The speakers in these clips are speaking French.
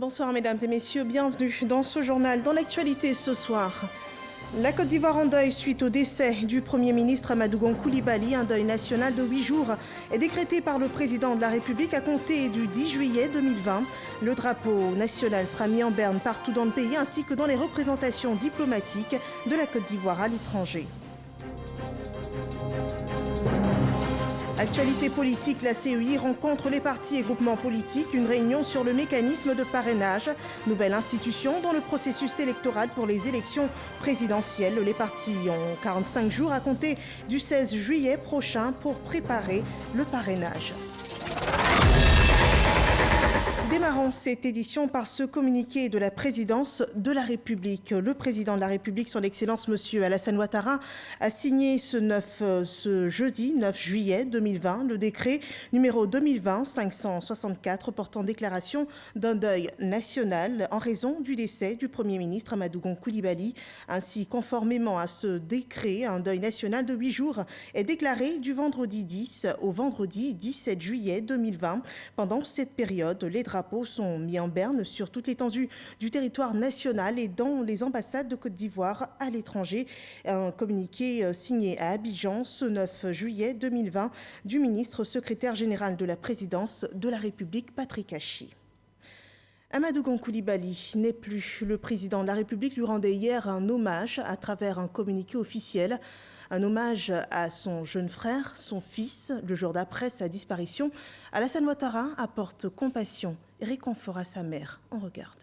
Bonsoir mesdames et messieurs, bienvenue dans ce journal. Dans l'actualité ce soir, la Côte d'Ivoire en deuil suite au décès du Premier ministre Amadou Gon Coulibaly. Un deuil national de 8 jours est décrété par le président de la République à compter du 10 juillet 2020. Le drapeau national sera mis en berne partout dans le pays ainsi que dans les représentations diplomatiques de la Côte d'Ivoire à l'étranger. Actualité politique, la CEI rencontre les partis et groupements politiques. Une réunion sur le mécanisme de parrainage. Nouvelle institution dans le processus électoral pour les élections présidentielles. Les partis ont 45 jours à compter du 16 juillet prochain pour préparer le parrainage. Démarrons cette édition par ce communiqué de la présidence de la République. Le président de la République, son Excellence M. Alassane Ouattara, a signé ce jeudi 9 juillet 2020 le décret numéro 2020-564 portant déclaration d'un deuil national en raison du décès du Premier ministre Amadou Gon Coulibaly. Ainsi, conformément à ce décret, un deuil national de 8 jours est déclaré du vendredi 10 au vendredi 17 juillet 2020. Pendant cette période, les drapeaux sont mis en berne sur toute l'étendue du territoire national et dans les ambassades de Côte d'Ivoire à l'étranger. Un communiqué signé à Abidjan ce 9 juillet 2020 du ministre secrétaire général de la présidence de la République, Patrick Hachi. Amadou Gon Coulibaly n'est plus. Le président de la République lui rendait hier un hommage à travers un communiqué officiel. Un hommage à son jeune frère, son fils, le jour d'après sa disparition. Alassane Ouattara apporte compassion et réconfort à sa mère. On regarde.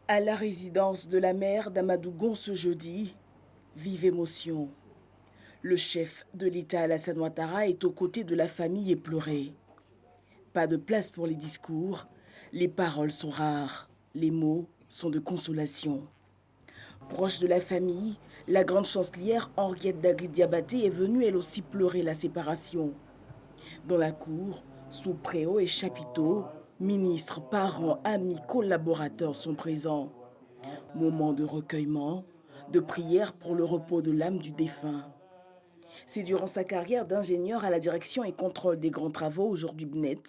À la résidence de la mère d'Amadou Gon ce jeudi, vive émotion. Le chef de l'État Alassane Ouattara est aux côtés de la famille éplorée. Pas de place pour les discours, les paroles sont rares, les mots sont de consolation. Proche de la famille, la grande chancelière Henriette Dagui Diabaté est venue elle aussi pleurer la séparation. Dans la cour, sous préaux et chapiteaux, ministres, parents, amis, collaborateurs sont présents. Moment de recueillement, de prière pour le repos de l'âme du défunt. C'est durant sa carrière d'ingénieur à la direction et contrôle des grands travaux, aujourd'hui BNET,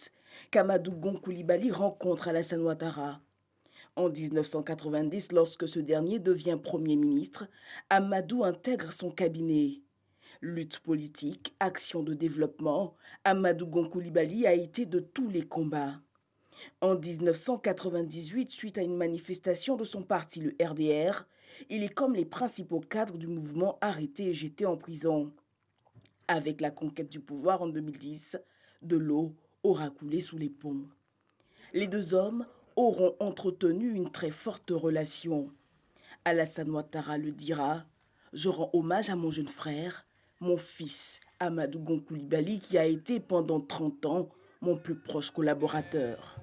qu'Amadou Gon Coulibaly rencontre Alassane Ouattara. En 1990, lorsque ce dernier devient Premier ministre, Amadou intègre son cabinet. Lutte politique, action de développement, Amadou Gon Coulibaly a été de tous les combats. En 1998, suite à une manifestation de son parti, le RDR, il est comme les principaux cadres du mouvement arrêté et jeté en prison. Avec la conquête du pouvoir en 2010, de l'eau aura coulé sous les ponts. Les deux hommes auront entretenu une très forte relation. Alassane Ouattara le dira, « Je rends hommage à mon jeune frère, mon fils Amadou Gon Coulibaly qui a été pendant 30 ans mon plus proche collaborateur. »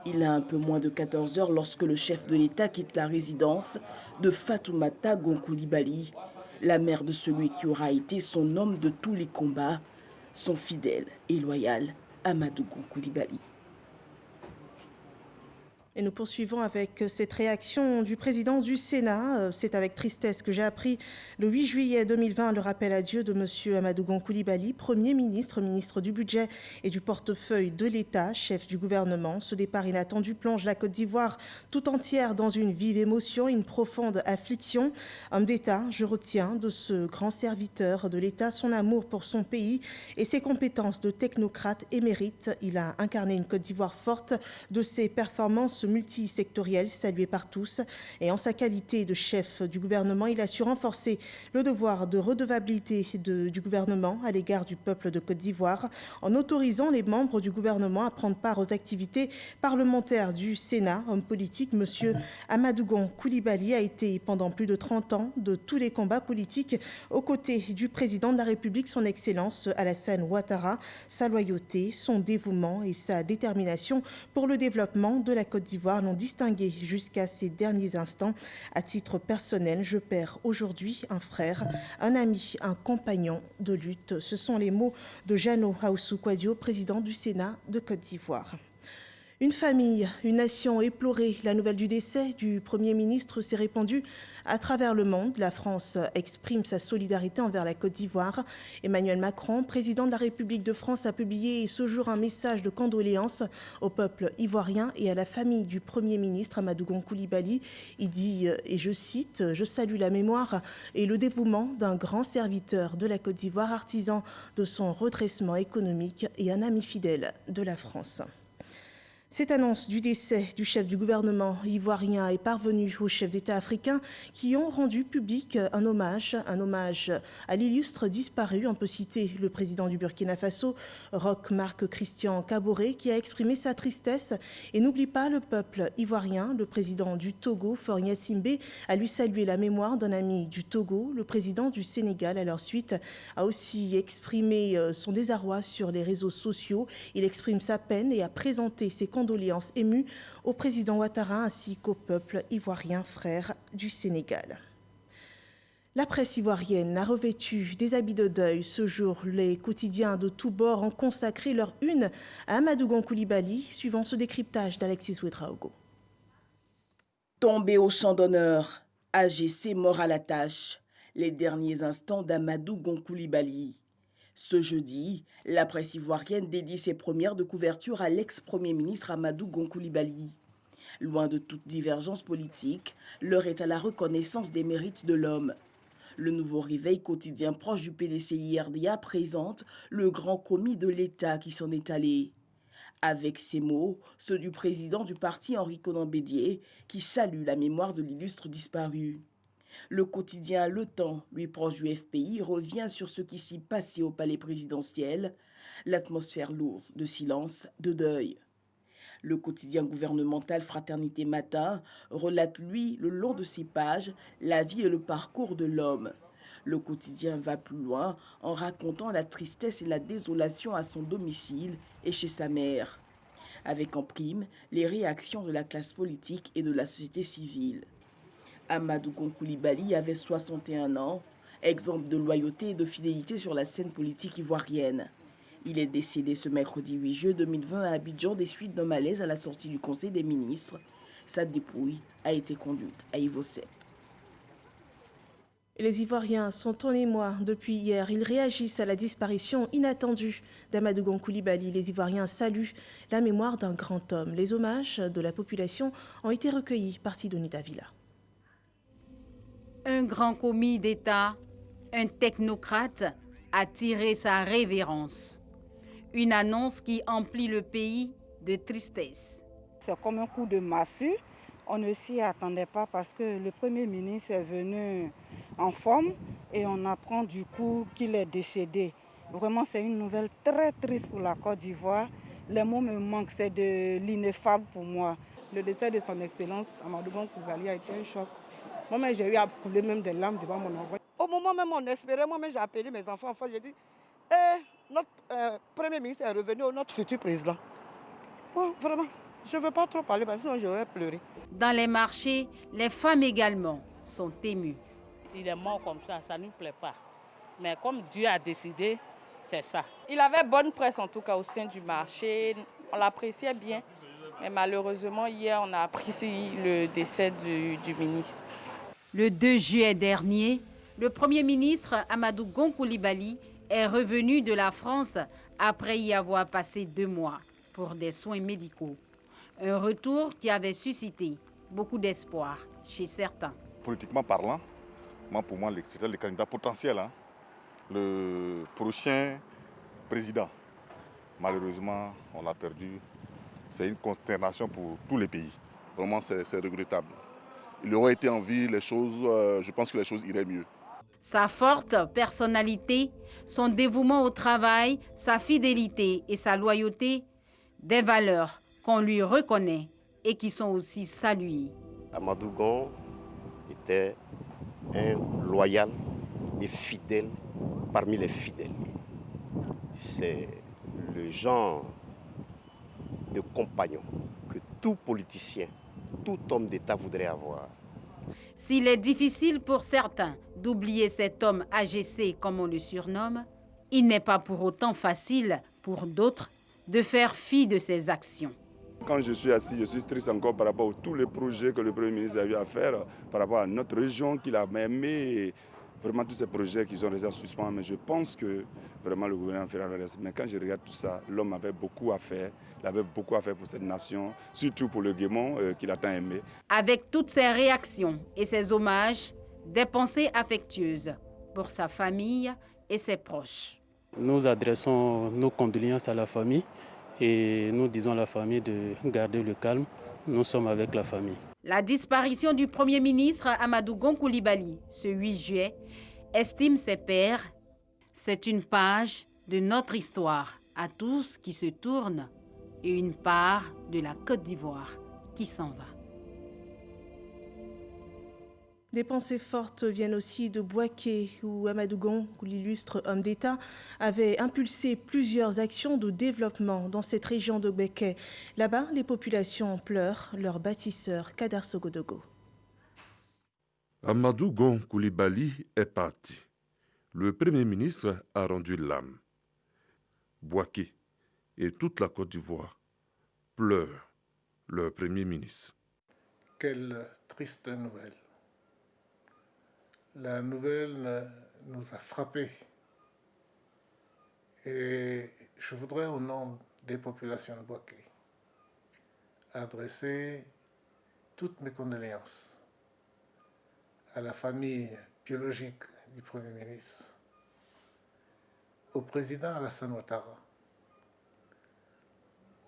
Il a un peu moins de 14 heures lorsque le chef de l'État quitte la résidence de Fatoumata Gon Coulibaly, la mère de celui qui aura été son homme de tous les combats, son fidèle et loyal Amadou Gon Coulibaly. Et nous poursuivons avec cette réaction du président du Sénat. C'est avec tristesse que j'ai appris le 8 juillet 2020 le rappel à Dieu de M. Amadou Gon Coulibaly, Premier ministre, ministre du Budget et du portefeuille de l'État, chef du gouvernement. Ce départ inattendu plonge la Côte d'Ivoire tout entière dans une vive émotion, une profonde affliction. Homme d'État, je retiens de ce grand serviteur de l'État son amour pour son pays et ses compétences de technocrate émérite. Il a incarné une Côte d'Ivoire forte de ses performances multisectoriel salué par tous et en sa qualité de chef du gouvernement, il a su renforcer le devoir de redevabilité du gouvernement à l'égard du peuple de Côte d'Ivoire en autorisant les membres du gouvernement à prendre part aux activités parlementaires du Sénat. Homme politique, M. Amadou Gon Coulibaly a été pendant plus de 30 ans de tous les combats politiques aux côtés du président de la République, son Excellence Alassane Ouattara. Sa loyauté, son dévouement et sa détermination pour le développement de la Côte d'Ivoire l'ont distingué jusqu'à ces derniers instants. À titre personnel, je perds aujourd'hui un frère, un ami, un compagnon de lutte. Ce sont les mots de Jeannot Ahoussou Kouadio, président du Sénat de Côte d'Ivoire. Une famille, une nation éplorée. La nouvelle du décès du Premier ministre s'est répandue à travers le monde. La France exprime sa solidarité envers la Côte d'Ivoire. Emmanuel Macron, président de la République de France, a publié ce jour un message de condoléances au peuple ivoirien et à la famille du Premier ministre Amadou Gon Coulibaly. Il dit, et je cite, « Je salue la mémoire et le dévouement d'un grand serviteur de la Côte d'Ivoire, artisan de son redressement économique et un ami fidèle de la France ». Cette annonce du décès du chef du gouvernement ivoirien est parvenue aux chefs d'État africains qui ont rendu public un hommage à l'illustre disparu. On peut citer le président du Burkina Faso, Roch Marc Christian Kaboré, qui a exprimé sa tristesse. Et n'oublie pas le peuple ivoirien. Le président du Togo, Faure Gnassingbé, a lui salué la mémoire d'un ami du Togo. Le président du Sénégal, à leur suite, a aussi exprimé son désarroi sur les réseaux sociaux. Il exprime sa peine et a présenté ses condoléances émues au président Ouattara ainsi qu'au peuple ivoirien frère du Sénégal. La presse ivoirienne a revêtu des habits de deuil. Ce jour, les quotidiens de tous bords ont consacré leur une à Amadou Gon Coulibaly, suivant ce décryptage d'Alexis Ouedraogo. Tombé au champ d'honneur, AGC mort à la tâche, les derniers instants d'Amadou Gon Coulibaly. Ce jeudi, la presse ivoirienne dédie ses premières de couverture à l'ex-premier ministre Amadou Gon Coulibaly. Loin de toute divergence politique, l'heure est à la reconnaissance des mérites de l'homme. Le Nouveau Réveil, quotidien proche du PDCI-RDA, présente le grand commis de l'État qui s'en est allé. Avec ces mots, ceux du président du parti Henri Konan Bédié, qui salue la mémoire de l'illustre disparu. Le quotidien Le Temps, lui proche du FPI, revient sur ce qui s'y passait au palais présidentiel, l'atmosphère lourde de silence, de deuil. Le quotidien gouvernemental Fraternité Matin relate, lui, le long de ses pages, la vie et le parcours de l'homme. Le quotidien va plus loin en racontant la tristesse et la désolation à son domicile et chez sa mère, avec en prime les réactions de la classe politique et de la société civile. Amadou Gon Coulibaly avait 61 ans, exemple de loyauté et de fidélité sur la scène politique ivoirienne. Il est décédé ce mercredi 8 juillet 2020 à Abidjan des suites d'un malaise à la sortie du Conseil des ministres. Sa dépouille a été conduite à Ivocep. Les Ivoiriens sont en émoi depuis hier. Ils réagissent à la disparition inattendue d'Amadou Gon Coulibaly. Les Ivoiriens saluent la mémoire d'un grand homme. Les hommages de la population ont été recueillis par Sidonie Davila. Un grand commis d'État, un technocrate, a tiré sa révérence. Une annonce qui emplit le pays de tristesse. C'est comme un coup de massue. On ne s'y attendait pas parce que le Premier ministre est venu en forme et on apprend du coup qu'il est décédé. Vraiment, c'est une nouvelle très triste pour la Côte d'Ivoire. Les mots me manquent, c'est de l'ineffable pour moi. Le décès de son Excellence Amadou Gon Coulibaly a été un choc. Moi-même, j'ai eu à couler même des larmes devant mon enfant. Au moment même, on espérait, moi-même, j'ai appelé mes enfants. Enfin, j'ai dit, notre Premier ministre est revenu, notre futur président. Bon, vraiment, je ne veux pas trop parler parce que sinon j'aurais pleuré. Dans les marchés, les femmes également sont émues. Il est mort comme ça ne nous plaît pas. Mais comme Dieu a décidé, c'est ça. Il avait bonne presse en tout cas au sein du marché. On l'appréciait bien. Mais malheureusement, hier, on a appris le décès du ministre. Le 2 juillet dernier, le Premier ministre Amadou Gon Coulibaly est revenu de la France après y avoir passé 2 mois pour des soins médicaux. Un retour qui avait suscité beaucoup d'espoir chez certains. Politiquement parlant, pour moi, c'était le candidat potentiel, le prochain président. Malheureusement, on l'a perdu. C'est une consternation pour tous les pays. Vraiment, c'est regrettable. Il aurait été en vie, je pense que les choses iraient mieux. Sa forte personnalité, son dévouement au travail, sa fidélité et sa loyauté, des valeurs qu'on lui reconnaît et qui sont aussi saluées. Amadou Gon était un loyal et fidèle parmi les fidèles. C'est le genre de compagnon que tout politicien, tout homme d'État voudrait avoir. S'il est difficile pour certains d'oublier cet homme AGC, comme on le surnomme, il n'est pas pour autant facile pour d'autres de faire fi de ses actions. Quand je suis assis, je suis triste encore par rapport à tous les projets que le Premier ministre a eu à faire, par rapport à notre région qu'il a aimé, vraiment tous ces projets qui sont restés en suspens. Mais je pense que vraiment le gouvernement fera le reste. Mais quand je regarde tout ça, l'homme avait beaucoup à faire. Il avait beaucoup à faire pour cette nation, surtout pour le Guémon qu'il a tant aimé. Avec toutes ces réactions et ces hommages, des pensées affectueuses pour sa famille et ses proches. Nous adressons nos condoléances à la famille et nous disons à la famille de garder le calme. Nous sommes avec la famille. La disparition du Premier ministre Amadou Gon Coulibaly ce 8 juillet, estime ses pairs, c'est une page de notre histoire à tous qui se tournent et une part de la Côte d'Ivoire qui s'en va. Des pensées fortes viennent aussi de Bouaké, où Amadou Gon, l'illustre homme d'État, avait impulsé plusieurs actions de développement dans cette région de Béké. Là-bas, les populations pleurent leur bâtisseur Kadar Sogodogo. Amadou Gon Coulibaly est parti. Le Premier ministre a rendu l'âme. Bouaké et toute la Côte d'Ivoire pleurent leur Premier ministre. Quelle triste nouvelle. La nouvelle nous a frappés. Et je voudrais, au nom des populations de Bouaké, adresser toutes mes condoléances à la famille biologique du Premier ministre, au président Alassane Ouattara,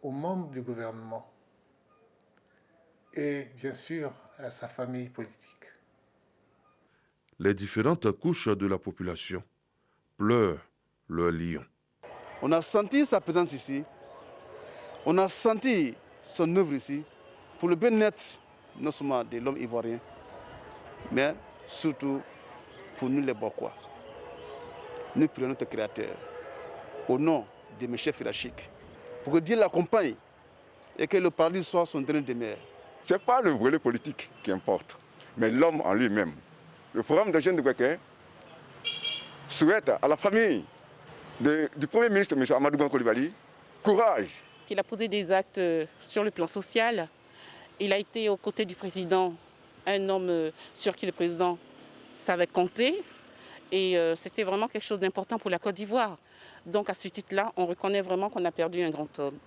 aux membres du gouvernement et bien sûr à sa famille politique. Les différentes couches de la population pleurent leur lion. On a senti sa présence ici, on a senti son œuvre ici, pour le bien-être non seulement de l'homme ivoirien, mais surtout pour nous les Bokois. Nous prions notre Créateur, au nom de mes chefs hiérarchiques, pour que Dieu l'accompagne et que le paradis soit son dernier demeure. Ce n'est pas le volet politique qui importe, mais l'homme en lui-même. Le programme de jeunes de Bouaké souhaite à la famille du Premier ministre, M. Amadou Gon Coulibaly, courage. Il a posé des actes sur le plan social. Il a été aux côtés du président, un homme sur qui le président savait compter. Et c'était vraiment quelque chose d'important pour la Côte d'Ivoire. Donc à ce titre-là, on reconnaît vraiment qu'on a perdu un grand homme.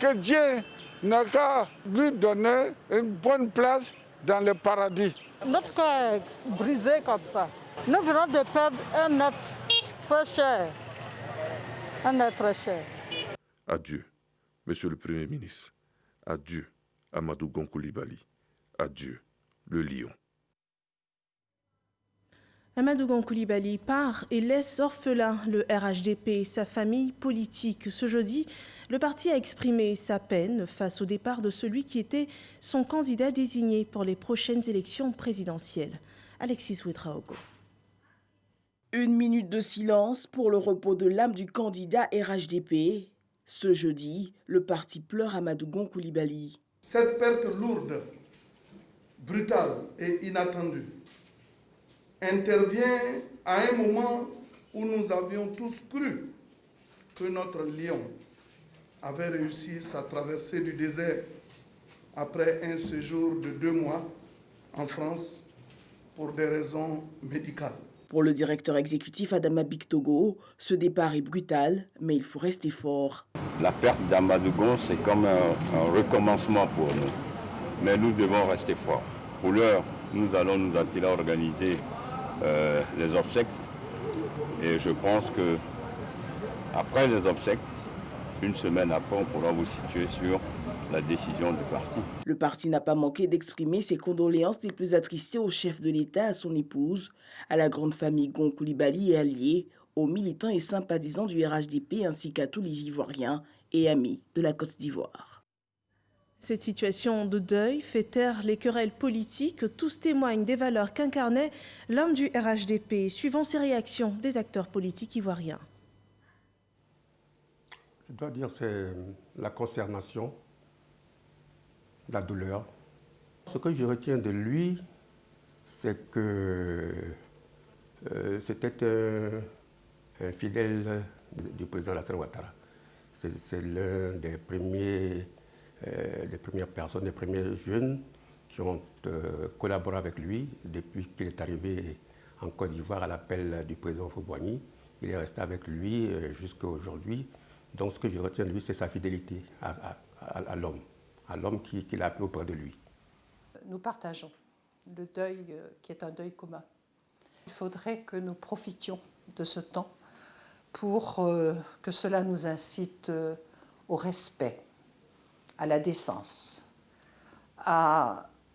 Que Dieu n'a qu'à lui donner une bonne place dans le paradis. Notre cœur est brisé comme ça. Nous venons de perdre un être très cher. Un être très cher. Adieu, Monsieur le Premier ministre. Adieu, Amadou Gon Coulibaly. Adieu, le lion. Amadou Gon Coulibaly part et laisse orphelin le RHDP et sa famille politique. Ce jeudi, le parti a exprimé sa peine face au départ de celui qui était son candidat désigné pour les prochaines élections présidentielles. Alexis Ouedraogo. 1 minute de silence pour le repos de l'âme du candidat RHDP. Ce jeudi, le parti pleure Amadou Gon Coulibaly. Cette perte lourde, brutale et inattendue intervient à un moment où nous avions tous cru que notre lion avait réussi sa traversée du désert après un séjour de 2 mois en France pour des raisons médicales. Pour le directeur exécutif Adama Bictogo, ce départ est brutal, mais il faut rester fort. La perte d'Amadou Gon, c'est comme un recommencement pour nous. Mais nous devons rester forts. Pour l'heure, nous allons nous atteler à organiser les obsèques. Et je pense que après les obsèques, une semaine après, on pourra vous situer sur la décision du parti. Le parti n'a pas manqué d'exprimer ses condoléances les plus attristées au chef de l'État, à son épouse, à la grande famille Gon Coulibaly et alliés, aux militants et sympathisants du RHDP ainsi qu'à tous les Ivoiriens et amis de la Côte d'Ivoire. Cette situation de deuil fait taire les querelles politiques. Tous témoignent des valeurs qu'incarnait l'homme du RHDP, suivant ses réactions des acteurs politiques ivoiriens. Je dois dire c'est la consternation, la douleur. Ce que je retiens de lui, c'est que c'était un fidèle du président Alassane Ouattara. C'est l'un des premiers les premières personnes, les premiers jeunes qui ont collaboré avec lui depuis qu'il est arrivé en Côte d'Ivoire à l'appel du président Houphouët-Boigny. Il est resté avec lui jusqu'à aujourd'hui. Donc ce que je retiens de lui, c'est sa fidélité à l'homme qu'il a appelé auprès de lui. Nous partageons le deuil qui est un deuil commun. Il faudrait que nous profitions de ce temps pour que cela nous incite au respect, à la décence,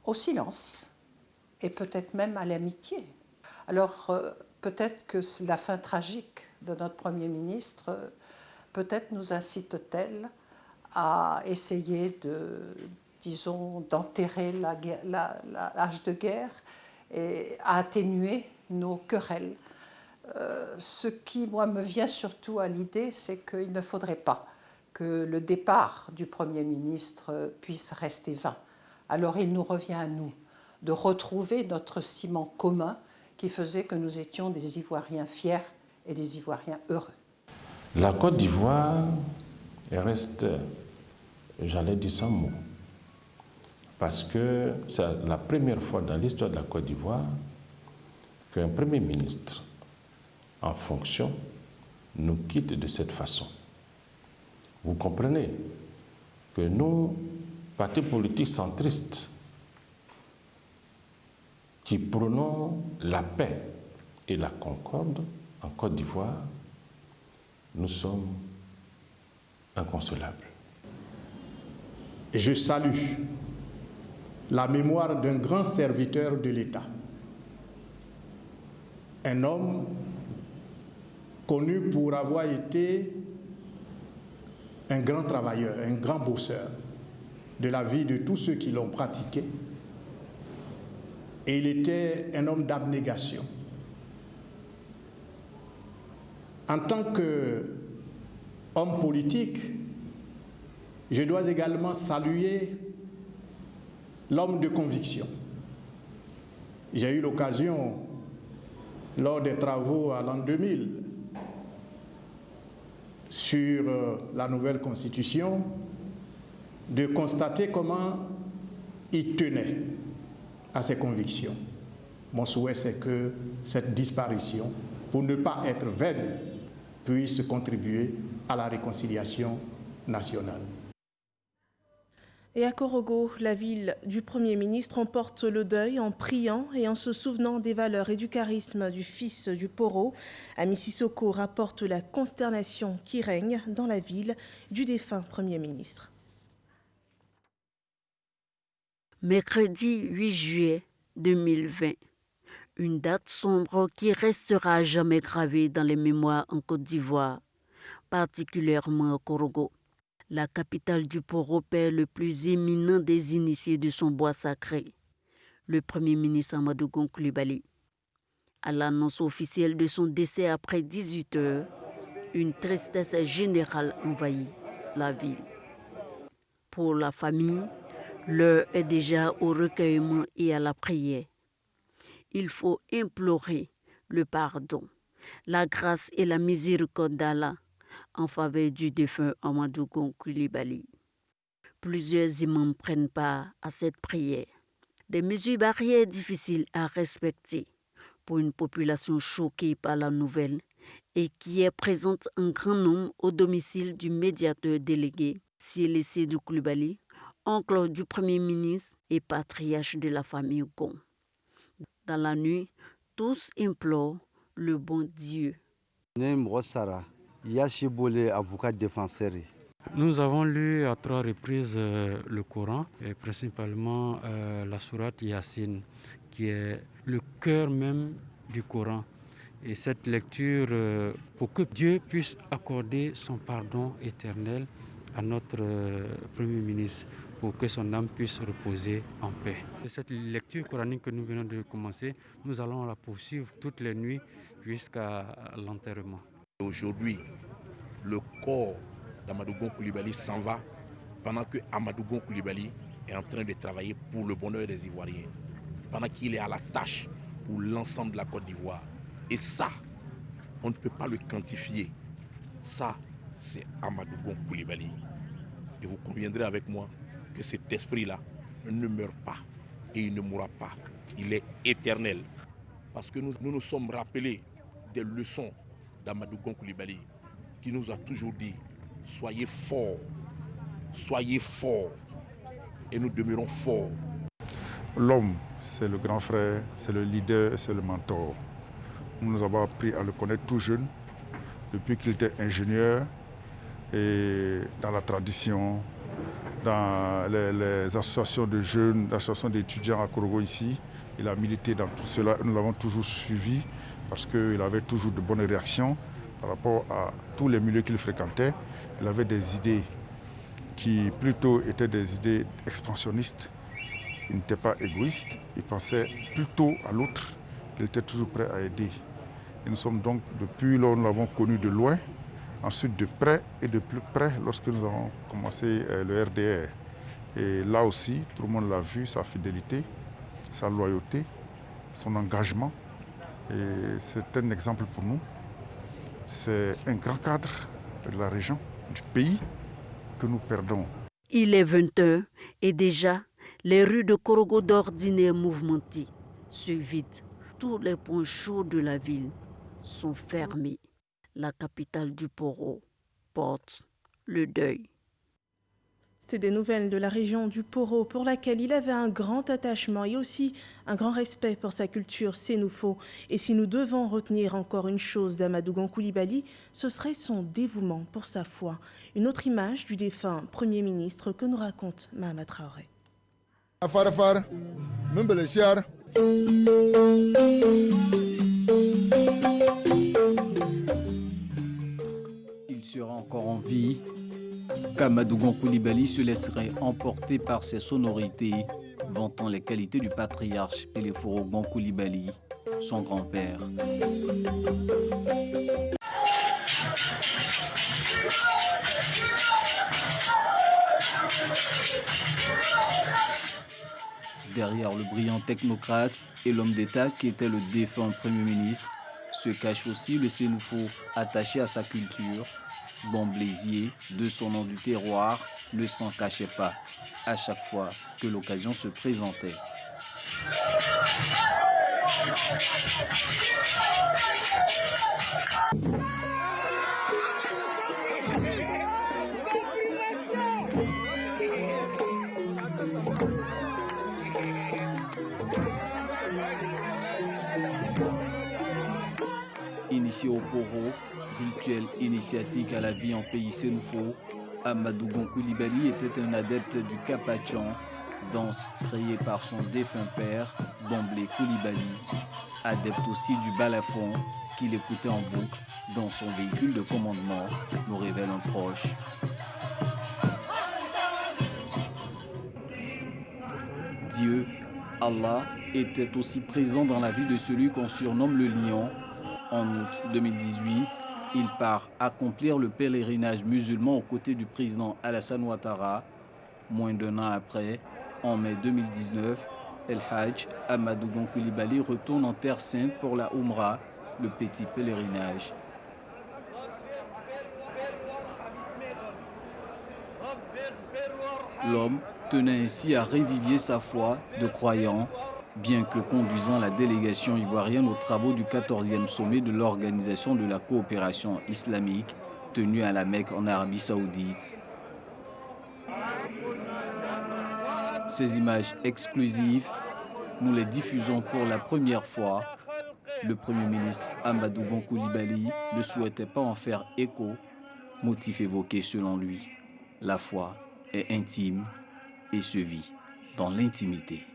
au silence et peut-être même à l'amitié. Alors peut-être que la fin tragique de notre Premier ministre peut-être nous incite-t-elle à essayer d'enterrer l'âge de guerre et à atténuer nos querelles. Ce qui, moi, me vient surtout à l'idée, c'est qu'il ne faudrait pas que le départ du Premier ministre puisse rester vain. Alors il nous revient à nous de retrouver notre ciment commun qui faisait que nous étions des Ivoiriens fiers et des Ivoiriens heureux. La Côte d'Ivoire reste, j'allais dire sans mots, parce que c'est la première fois dans l'histoire de la Côte d'Ivoire qu'un Premier ministre en fonction nous quitte de cette façon. Vous comprenez que nous, partis politiques centristes, qui prônons la paix et la concorde en Côte d'Ivoire, nous sommes inconsolables. Je salue la mémoire d'un grand serviteur de l'État, un homme connu pour avoir été un grand travailleur, un grand bosseur de la vie de tous ceux qui l'ont pratiqué. Et il était un homme d'abnégation. En tant qu'homme politique, je dois également saluer l'homme de conviction. J'ai eu l'occasion, lors des travaux à l'an 2000, sur la nouvelle Constitution, de constater comment il tenait à ses convictions. Mon souhait, c'est que cette disparition, pour ne pas être vaine, puisse contribuer à la réconciliation nationale. Et à Korogo, la ville du Premier ministre emporte le deuil en priant et en se souvenant des valeurs et du charisme du fils du Poro. Ami Sissoko rapporte la consternation qui règne dans la ville du défunt Premier ministre. Mercredi 8 juillet 2020, une date sombre qui restera à jamais gravée dans les mémoires en Côte d'Ivoire, particulièrement à Korogo, la capitale du Poro, père le plus éminent des initiés de son bois sacré, le Premier ministre Amadou Gon Coulibaly. À l'annonce officielle de son décès après 18 heures, une tristesse générale envahit la ville. Pour la famille, l'heure est déjà au recueillement et à la prière. Il faut implorer le pardon, la grâce et la miséricorde d'Allah en faveur du défunt Amadou Gon Coulibaly. Plusieurs imams prennent part à cette prière. Des mesures barrières difficiles à respecter pour une population choquée par la nouvelle et qui est présente en grand nombre au domicile du médiateur délégué, Siele Sédou Coulibaly, oncle du Premier ministre et patriarche de la famille Gon. Dans la nuit, tous implorent le bon Dieu. Nous avons lu à 3 reprises le Coran, et principalement la sourate Yassine, qui est le cœur même du Coran. Et cette lecture, pour que Dieu puisse accorder son pardon éternel à notre Premier ministre, pour que son âme puisse reposer en paix. Et cette lecture coranique que nous venons de commencer, nous allons la poursuivre toutes les nuits jusqu'à l'enterrement. Aujourd'hui, le corps d'Amadou Gon Coulibaly s'en va pendant que Amadou Gon Coulibaly est en train de travailler pour le bonheur des Ivoiriens, pendant qu'il est à la tâche pour l'ensemble de la Côte d'Ivoire. Et ça, on ne peut pas le quantifier. Ça, c'est Amadou Gon Coulibaly. Et vous conviendrez avec moi que cet esprit-là ne meurt pas et il ne mourra pas. Il est éternel. Parce que nous nous sommes rappelés des leçons d'Amadou Gon Coulibaly qui nous a toujours dit « Soyez forts, et nous demeurons forts ». L'homme, c'est le grand frère, c'est le leader, c'est le mentor. Nous avons appris à le connaître tout jeune, depuis qu'il était ingénieur, et dans la tradition, dans les associations de jeunes, l'association d'étudiants à Korogo ici. Il a milité dans tout cela et nous l'avons toujours suivi parce qu'il avait toujours de bonnes réactions par rapport à tous les milieux qu'il fréquentait. Il avait des idées qui plutôt étaient des idées expansionnistes. Il n'était pas égoïste, il pensait plutôt à l'autre. Il était toujours prêt à aider. Et nous sommes donc, depuis lors, nous l'avons connu de loin, ensuite de près et de plus près lorsque nous avons commencé le RDR. Et là aussi, tout le monde l'a vu, sa fidélité, sa loyauté, son engagement. Et c'est un exemple pour nous. C'est un grand cadre de la région, du pays, que nous perdons. Il est 20h et déjà, les rues de Korogo d'ordinaire mouvementées se vident. Tous les points chauds de la ville sont fermés. La capitale du Poro porte le deuil. C'est des nouvelles de la région du Poro pour laquelle il avait un grand attachement et aussi un grand respect pour sa culture sénoufo. Et si nous devons retenir encore une chose d'Amadou Gon Coulibaly, ce serait son dévouement pour sa foi. Une autre image du défunt Premier ministre que nous raconte Mahama Traoré. Il sera encore en vie qu'Amadou Gon Coulibaly se laisserait emporter par ses sonorités, vantant les qualités du patriarche Peleforo Gon Coulibaly, son grand-père. Derrière le brillant technocrate et l'homme d'État qui était le défunt Premier ministre, se cache aussi le Sénoufo attaché à sa culture. Bon Blaisier, de son nom du terroir, ne s'en cachait pas à chaque fois que l'occasion se présentait. Initié au Poro, rituel initiatique à la vie en pays sénoufo, Amadou Gon Coulibaly était un adepte du Kapachan, danse créée par son défunt père, Bomblé Coulibaly, adepte aussi du balafon qu'il écoutait en boucle dans son véhicule de commandement, nous révèle un proche. Dieu, Allah, était aussi présent dans la vie de celui qu'on surnomme le lion. En août 2018, il part accomplir le pèlerinage musulman aux côtés du président Alassane Ouattara. Moins d'un an après, en mai 2019, El Hajj Amadou Gon Coulibaly retourne en Terre Sainte pour la Oumra, le petit pèlerinage. L'homme tenait ainsi à revivifier sa foi de croyant, bien que conduisant la délégation ivoirienne aux travaux du 14e sommet de l'Organisation de la coopération islamique, tenu à la Mecque en Arabie Saoudite. Ces images exclusives, nous les diffusons pour la première fois. Le Premier ministre Amadou Gon Coulibaly ne souhaitait pas en faire écho, motif évoqué selon lui. La foi est intime et se vit dans l'intimité.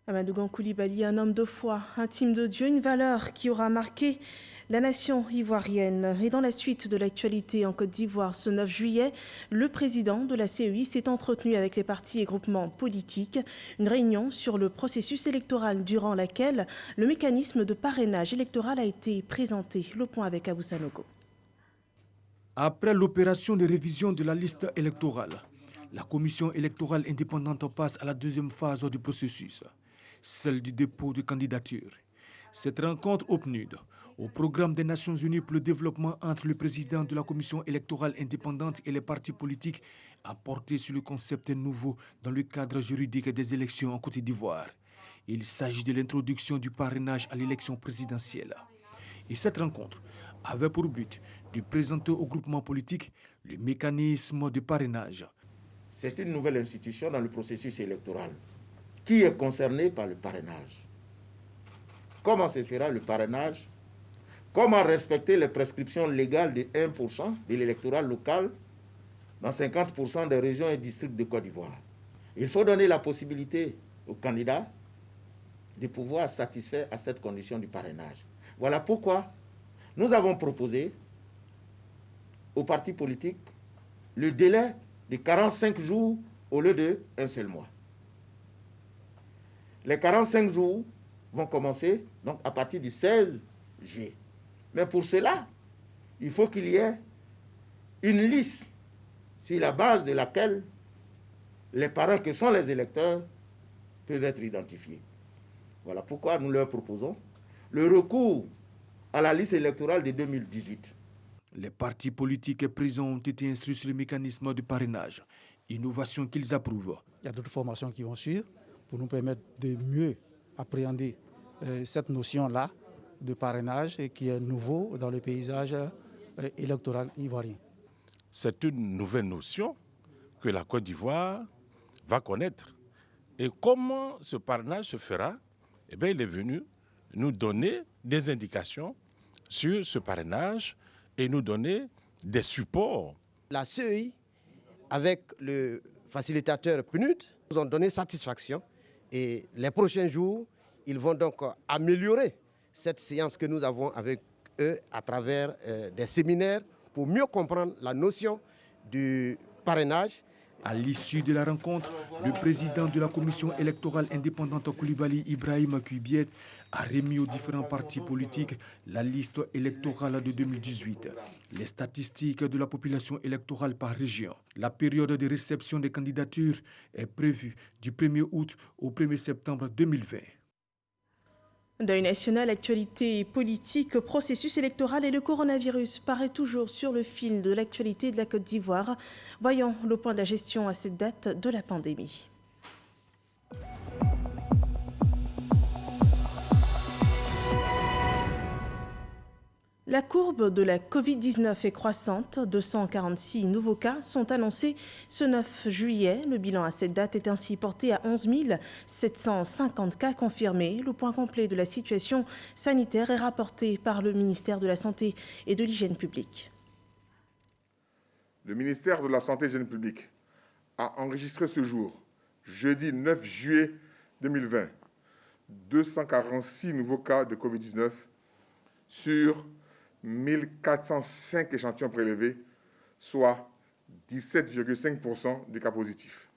Amadou Gon Coulibaly, un homme de foi, intime de Dieu, une valeur qui aura marqué la nation ivoirienne. Et dans la suite de l'actualité en Côte d'Ivoire, ce 9 juillet, le président de la CEI s'est entretenu avec les partis et groupements politiques. Une réunion sur le processus électoral durant laquelle le mécanisme de parrainage électoral a été présenté. Le point avec Abou Sanogo. Après l'opération de révision de la liste électorale, la commission électorale indépendante passe à la deuxième phase du processus, celle du dépôt de candidature. Cette rencontre au PNUD, au programme des Nations Unies pour le développement entre le président de la Commission électorale indépendante et les partis politiques, a porté sur le concept nouveau dans le cadre juridique des élections en Côte d'Ivoire. Il s'agit de l'introduction du parrainage à l'élection présidentielle. Et cette rencontre avait pour but de présenter au groupement politique le mécanisme de parrainage. C'est une nouvelle institution dans le processus électoral. Qui est concerné par le parrainage? Comment se fera le parrainage? Comment respecter les prescriptions légales de 1% de l'électorat local dans 50% des régions et districts de Côte d'Ivoire? Il faut donner la possibilité aux candidats de pouvoir satisfaire à cette condition du parrainage. Voilà pourquoi nous avons proposé aux partis politiques le délai de 45 jours au lieu d'un seul mois. Les 45 jours vont commencer donc à partir du 16 juillet. Mais pour cela, il faut qu'il y ait une liste sur la base de laquelle les parrains que sont les électeurs peuvent être identifiés. Voilà pourquoi nous leur proposons le recours à la liste électorale de 2018. Les partis politiques présents ont été instruits sur le mécanisme de parrainage, innovation qu'ils approuvent. Il y a d'autres formations qui vont suivre pour nous permettre de mieux appréhender cette notion-là de parrainage qui est nouveau dans le paysage électoral ivoirien. C'est une nouvelle notion que la Côte d'Ivoire va connaître. Et comment ce parrainage se fera? Eh bien, il est venu nous donner des indications sur ce parrainage et nous donner des supports. La CEI, avec le facilitateur PNUD, nous ont donné satisfaction et les prochains jours, ils vont donc améliorer cette séance que nous avons avec eux à travers des séminaires pour mieux comprendre la notion du parrainage. À l'issue de la rencontre, le président de la commission électorale indépendante Koulibaly Ibrahim Kuibiet a remis aux différents partis politiques la liste électorale de 2018, les statistiques de la population électorale par région. La période de réception des candidatures est prévue du 1er août au 1er septembre 2020. Deuil national, actualité politique, processus électoral et le coronavirus paraît toujours sur le fil de l'actualité de la Côte d'Ivoire. Voyons le point de la gestion à cette date de la pandémie. La courbe de la Covid-19 est croissante. 246 nouveaux cas sont annoncés ce 9 juillet. Le bilan à cette date est ainsi porté à 11 750 cas confirmés. Le point complet de la situation sanitaire est rapporté par le ministère de la Santé et de l'Hygiène publique. Le ministère de la Santé et de l'Hygiène publique a enregistré ce jour, jeudi 9 juillet 2020, 246 nouveaux cas de Covid-19 sur 1405 échantillons prélevés, soit 17,5% des cas positifs.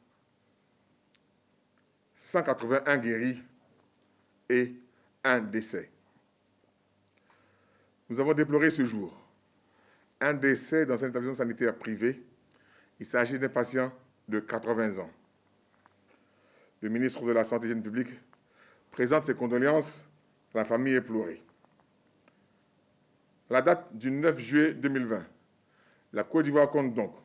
181 guéris et un décès. Nous avons déploré ce jour un décès dans un établissement sanitaire privé. Il s'agit d'un patient de 80 ans. Le ministre de la Santé et de l'Hygiène publique présente ses condoléances à la famille éplorée. À la date du 9 juillet 2020, la Côte d'Ivoire compte donc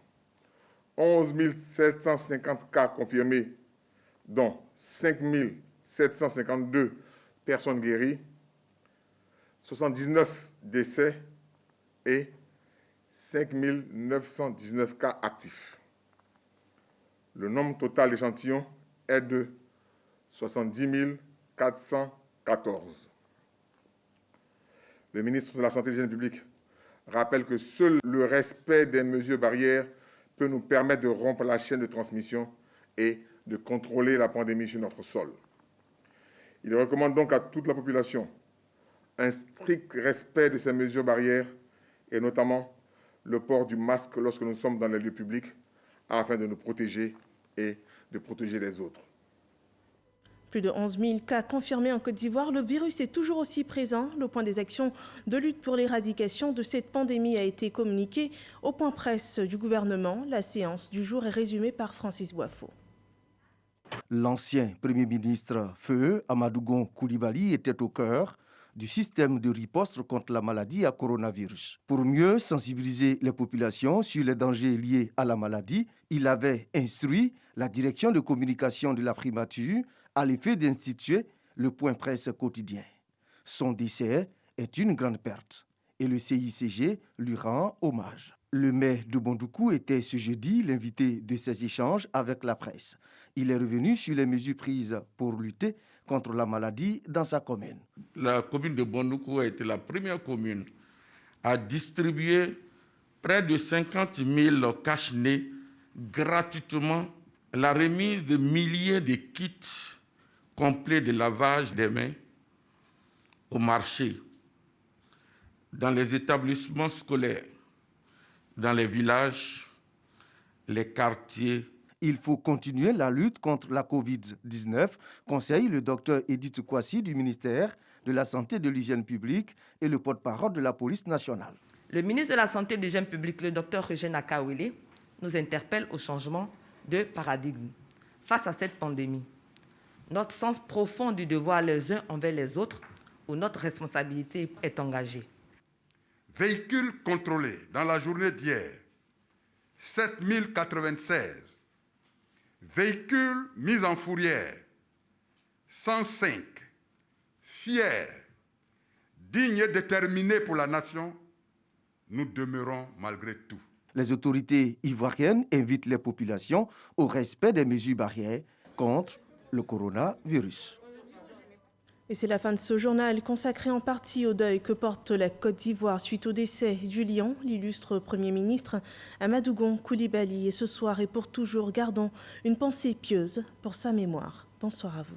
11 750 cas confirmés, dont 5 752 personnes guéries, 79 décès et 5 919 cas actifs. Le nombre total d'échantillons est de 70 414. Le ministre de la Santé et de l'Hygiène publique rappelle que seul le respect des mesures barrières peut nous permettre de rompre la chaîne de transmission et de contrôler la pandémie sur notre sol. Il recommande donc à toute la population un strict respect de ces mesures barrières et notamment le port du masque lorsque nous sommes dans les lieux publics afin de nous protéger et de protéger les autres. Plus de 11 000 cas confirmés en Côte d'Ivoire. Le virus est toujours aussi présent. Le point des actions de lutte pour l'éradication de cette pandémie a été communiqué au point presse du gouvernement. La séance du jour est résumée par Francis Boifo. L'ancien Premier ministre Feu Amadou Gon Koulibaly était au cœur du système de riposte contre la maladie à coronavirus. Pour mieux sensibiliser les populations sur les dangers liés à la maladie, il avait instruit la direction de communication de la primature à l'effet d'instituer le point presse quotidien. Son décès est une grande perte et le CICG lui rend hommage. Le maire de Bondoukou était ce jeudi l'invité de ces échanges avec la presse. Il est revenu sur les mesures prises pour lutter contre la maladie dans sa commune. La commune de Bondoukou a été la première commune à distribuer près de 50 000 cache-nez gratuitement, la remise de milliers de kits complets de lavage des mains au marché, dans les établissements scolaires, dans les villages, les quartiers. Il faut continuer la lutte contre la Covid-19, conseille le docteur Edith Kwasi du ministère de la Santé et de l'Hygiène publique et le porte-parole de la police nationale. Le ministre de la Santé et de l'Hygiène publique, le docteur Eugène Akawele, nous interpelle au changement de paradigme. Face à cette pandémie, notre sens profond du devoir les uns envers les autres, où notre responsabilité est engagée. Véhicules contrôlés dans la journée d'hier, 7096. Véhicules mis en fourrière, 105. Fiers, dignes et déterminés pour la nation, nous demeurons malgré tout. Les autorités ivoiriennes invitent les populations au respect des mesures barrières contre le coronavirus. Et c'est la fin de ce journal consacré en partie au deuil que porte la Côte d'Ivoire suite au décès du lion, l'illustre Premier ministre Amadou Gon Coulibaly. Et ce soir et pour toujours, gardons une pensée pieuse pour sa mémoire. Bonsoir à vous.